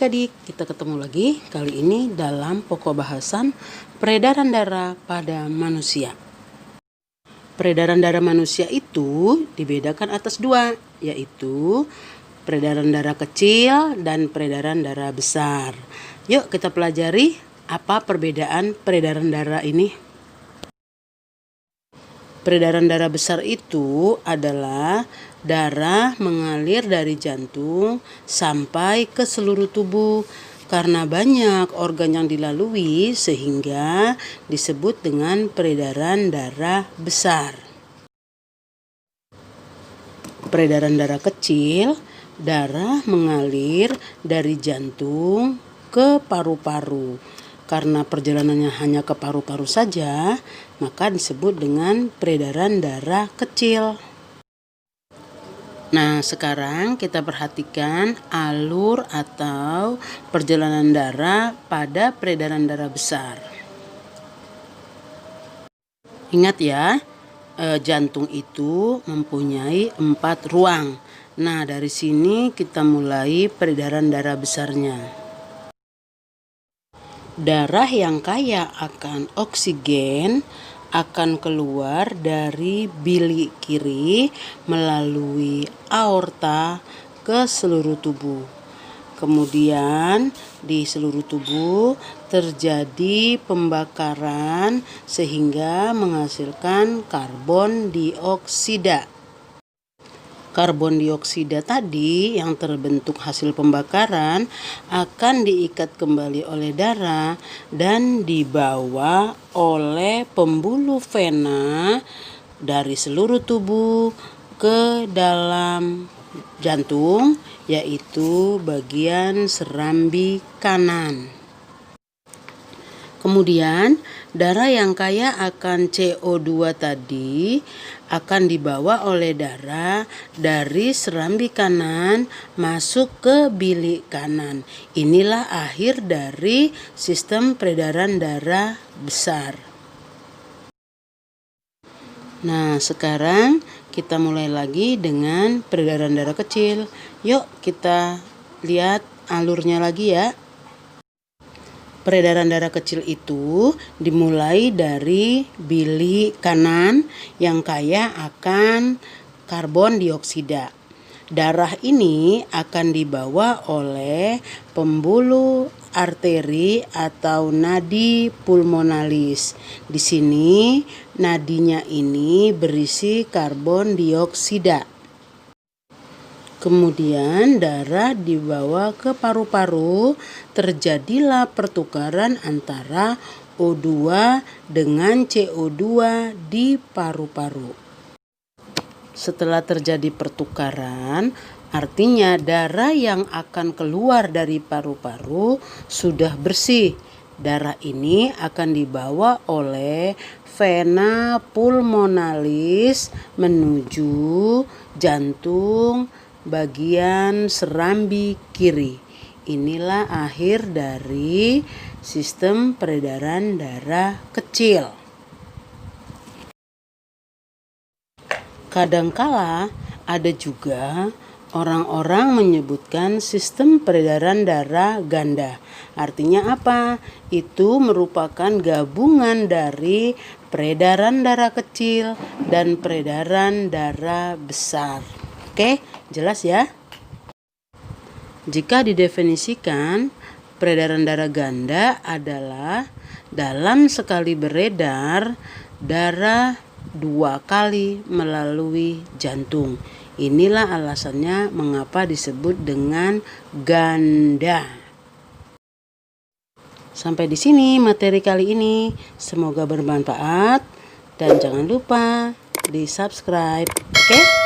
adik-adik, kita ketemu lagi kali ini dalam pokok bahasan peredaran darah pada manusia. Peredaran darah manusia itu dibedakan atas dua, yaitu peredaran darah kecil dan peredaran darah besar. Yuk kita pelajari apa perbedaan peredaran darah ini. Peredaran darah besar itu adalah darah mengalir dari jantung sampai ke seluruh tubuh karena banyak organ yang dilalui sehingga disebut dengan peredaran darah besar. Peredaran darah kecil, darah mengalir dari jantung ke paru-paru. Karena perjalanannya hanya ke paru-paru saja, maka disebut dengan peredaran darah kecil. Nah, sekarang kita perhatikan alur atau perjalanan darah pada peredaran darah besar. Ingat ya, jantung itu mempunyai 4 ruang. Nah, dari sini kita mulai peredaran darah besarnya. Darah yang kaya akan oksigen akan keluar dari bilik kiri melalui aorta ke seluruh tubuh. Kemudian di seluruh tubuh terjadi pembakaran sehingga menghasilkan karbon dioksida. Karbon dioksida tadi yang terbentuk hasil pembakaran akan diikat kembali oleh darah dan dibawa oleh pembuluh vena dari seluruh tubuh ke dalam jantung, yaitu bagian serambi kanan. Kemudian darah yang kaya akan CO2 tadi akan dibawa oleh darah dari serambi kanan masuk ke bilik kanan. Inilah akhir dari sistem peredaran darah besar. Nah, sekarang kita mulai lagi dengan peredaran darah kecil. Yuk kita lihat alurnya lagi ya. Peredaran darah kecil itu dimulai dari bilik kanan yang kaya akan karbon dioksida. Darah ini akan dibawa oleh pembuluh arteri atau nadi pulmonalis. Di sini nadinya ini berisi karbon dioksida. Kemudian darah dibawa ke paru-paru, terjadilah pertukaran antara O2 dengan CO2 di paru-paru. Setelah terjadi pertukaran, artinya darah yang akan keluar dari paru-paru sudah bersih. Darah ini akan dibawa oleh vena pulmonalis menuju jantung bagian serambi kiri. Inilah akhir dari sistem peredaran darah kecil. Kadangkala ada juga orang-orang menyebutkan sistem peredaran darah ganda. Artinya apa? Itu merupakan gabungan dari peredaran darah kecil dan peredaran darah besar. Oke, jelas ya? Jika didefinisikan, peredaran darah ganda adalah dalam sekali beredar, darah 2 kali melalui jantung. Inilah alasannya mengapa disebut dengan ganda. Sampai di sini materi kali ini. Semoga bermanfaat dan jangan lupa di subscribe. Oke?